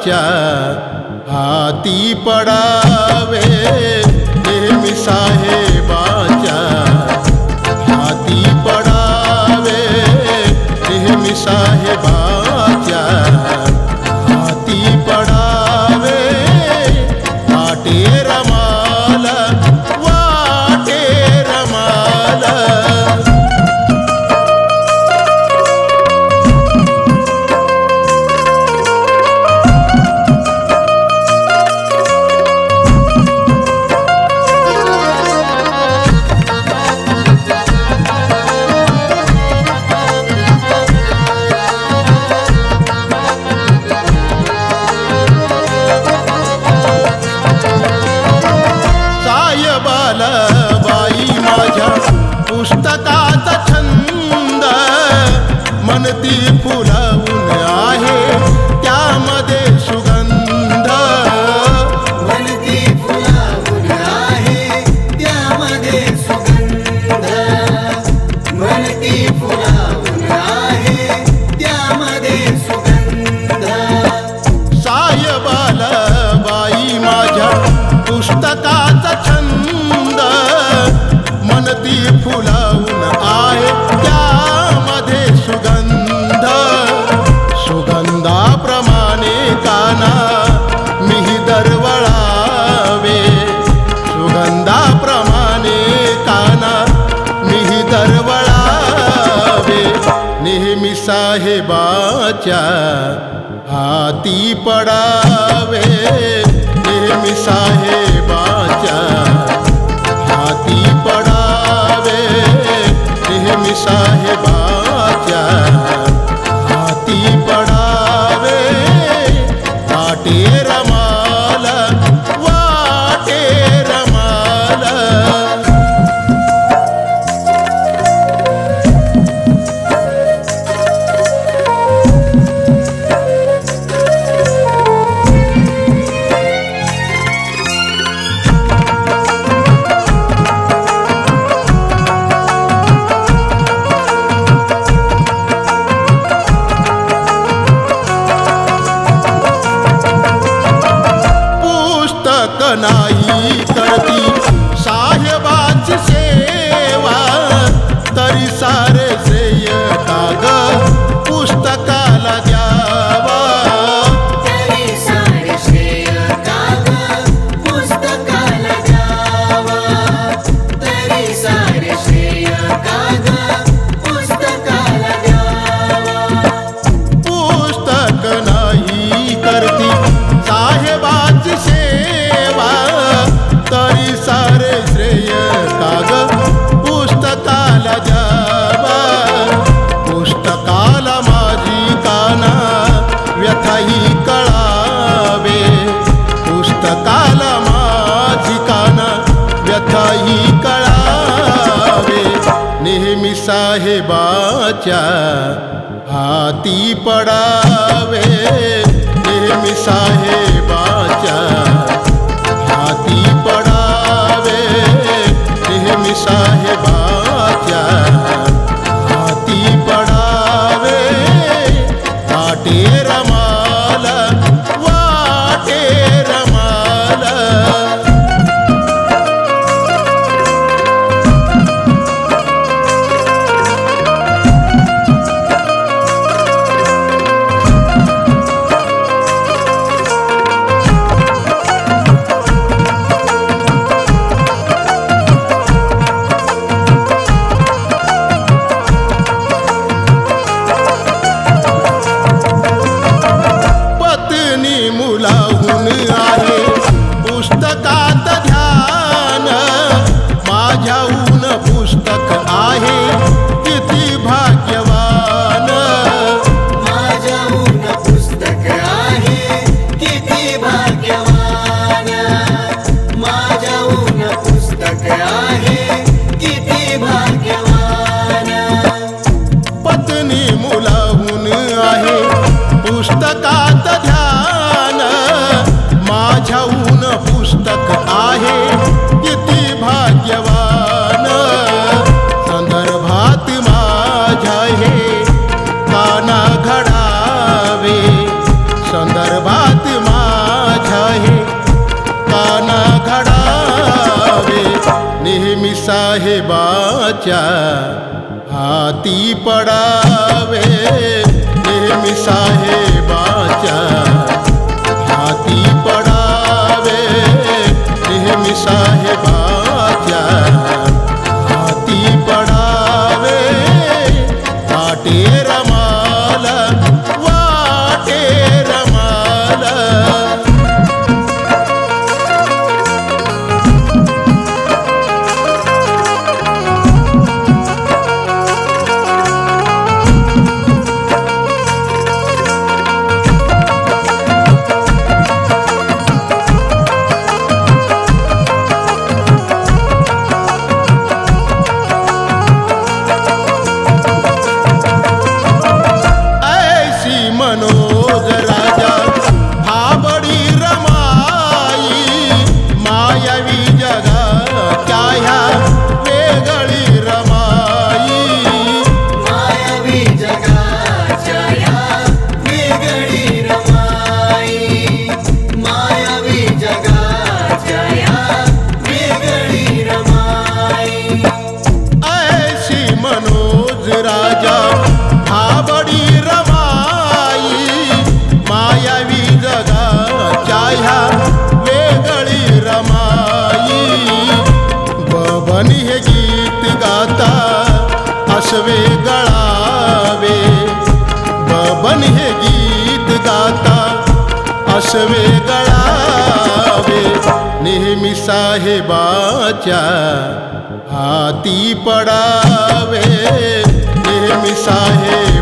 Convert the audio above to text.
साहेबाच्या हाती पडावे, नेहमी साहेबाच्या हाती पडावे, नेहमी साहेबाच्या हाती पडावे, वाटे रमाला, वाटे रमाला. बाई माझ्या पुस्तकाचा छंद, मनती फुलावून आहे त्यामध्ये सुगंध, मनती फुलावून आहे त्यामध्ये सुगंध, मनती फुलावून आहे त्यामध्ये सुगंध. साहेबाला बाई माझ्या पुस्तकाचा छंद, मनती फुलावून आहे त्यामध्ये सुगंध, सुगंधाप्रमाणे काना मिही दरवळावे, सुगंधाप्रमाणे काना मिही दरवळावे, नेहमी साहेबाच्या हाती पडावे, नेहमी साहेबाच्या हाती पडावे, नेहमी साहेबाच्या हाती पडावे, वाटे रमाला, वाटे रमाला. नाही करती साहेबाची सेवा, तरी सारे श्रेय काग पुस्तकाला द्यावा, तरी सारे श्रेय काग पुस्तकाला द्यावा, तरी सारे श्रेय काग पुस्तकाला द्यावा. पुस्तक नाही करती साहेबाची सेवा, तरी सारे श्रेय काग पुस्तकाला द्यावा, पुस्तकाला माझी काना व्यथाही कळावे, पुस्तकाला माझी काना व्यथाही कळावे, नेहमी साहेबाच्या हाती पडावे, नेहमी साहेबाच्या हाती पडावे, नेहमी साहेबाच्या हाती पडावे, वाटे रमाला, वाटे रमाला. साहेबाच्या हाती पडावे, नेहमी साहेबाच्या हाती पडावे, नेहमी साहेबाच्या हाती पडावे. वाटे रमाला, वाटे रमाला. मनोज राजा भाबडी रमाई, मायावी जगाच्या ह्या वेगळी रमाई. मायावी जगाच्या या वेगळी रमाई, मायावी जगाच्या या वेगळी रमाई. ऐशी मनोज राजा भाबडी रमाई, मायावी जगाच्या ह्या वेगळी रमाई. बबनी हे गीत गाता असवे गळावे, बबनी हे गीत गाता असवे गळावे. नेहमी साहेबाच्या हाती पडावे, नेहमी साहेब